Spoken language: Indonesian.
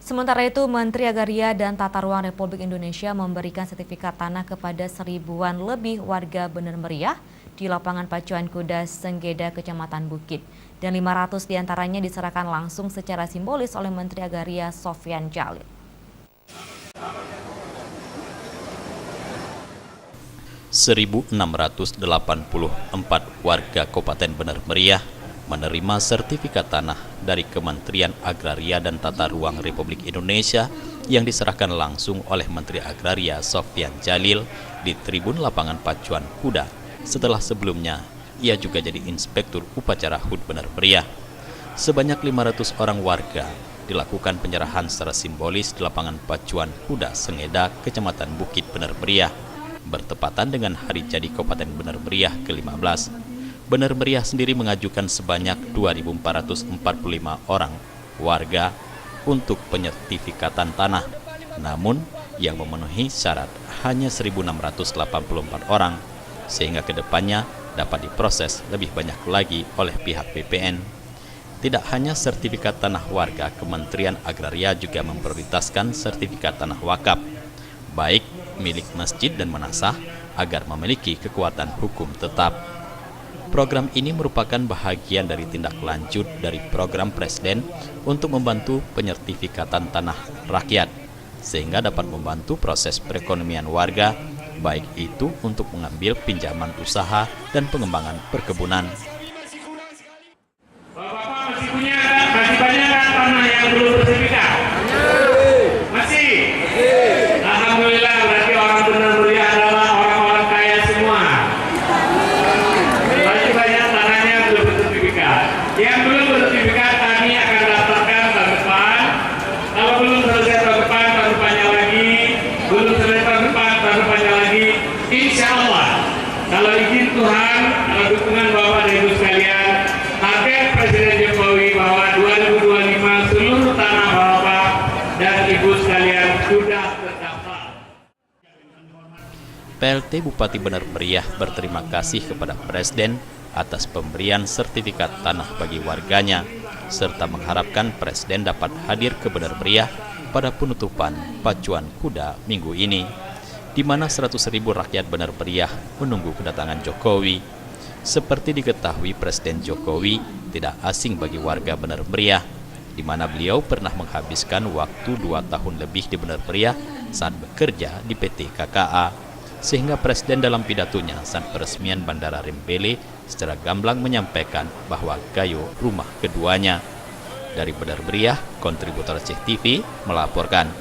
Sementara itu, Menteri Agraria dan Tata Ruang Republik Indonesia memberikan sertifikat tanah kepada seribuan lebih warga Bener Meriah di lapangan pacuan kuda Senggeda, Kecamatan Bukit. Dan 500 diantaranya diserahkan langsung secara simbolis oleh Menteri Agraria Sofyan Djalil. (1.684) warga Kabupaten Bener Meriah menerima sertifikat tanah dari Kementerian Agraria dan Tata Ruang Republik Indonesia yang diserahkan langsung oleh Menteri Agraria Sofyan Djalil di Tribun Lapangan Pacuan Kuda setelah sebelumnya ia juga jadi Inspektur Upacara HUT Bener Meriah. Sebanyak 500 orang warga dilakukan penyerahan secara simbolis di Lapangan Pacuan Kuda Senggeda, Kecamatan Bukit Bener Meriah, bertepatan dengan Hari Jadi Kabupaten Bener Meriah ke-15. Bener Meriah sendiri mengajukan sebanyak 2.445 orang warga untuk penyertifikatan tanah. Namun, yang memenuhi syarat hanya 1.684 orang, sehingga kedepannya dapat diproses lebih banyak lagi oleh pihak BPN. Tidak hanya sertifikat tanah warga, Kementerian Agraria juga memprioritaskan sertifikat tanah wakaf, baik milik masjid dan manasah, agar memiliki kekuatan hukum tetap. Program ini merupakan bahagian dari tindak lanjut dari program Presiden untuk membantu penyertifikatan tanah rakyat, sehingga dapat membantu proses perekonomian warga, baik itu untuk mengambil pinjaman usaha dan pengembangan perkebunan. Bapak masih banyak kan tanah yang belum bersertifikat? Masih? Alhamdulillah, berarti orang Bener Meriah adalah orang-orang kaya semua. Masih banyak tanahnya belum bersertifikat. Yang belum bersertifikat kami akan daftarkan tahun depan. Kalau belum selesai tahun depan, tahun depannya lagi. Belum selesai tahun depan, tahun depannya lagi. Insya Allah, kalau izin Tuhan, kalau dukungan Bapak dan Ibu sekalian, target Presiden Jokowi bahwa 2025 seluruh tanah Bapak dan Ibu sekalian sudah terdaftar. PLT Bupati Bener Meriah berterima kasih kepada Presiden atas pemberian sertifikat tanah bagi warganya, serta mengharapkan Presiden dapat hadir ke Bener Meriah pada penutupan pacuan kuda minggu ini, di mana 100.000 rakyat Bener Meriah menunggu kedatangan Jokowi. Seperti diketahui, Presiden Jokowi tidak asing bagi warga Bener Meriah, di mana beliau pernah menghabiskan waktu 2 tahun lebih di Bener Meriah saat bekerja di PT KKA. Sehingga Presiden dalam pidatonya saat peresmian Bandara Rempele secara gamblang menyampaikan bahwa Gayo rumah keduanya. Dari Bener Meriah, kontributor CTV melaporkan.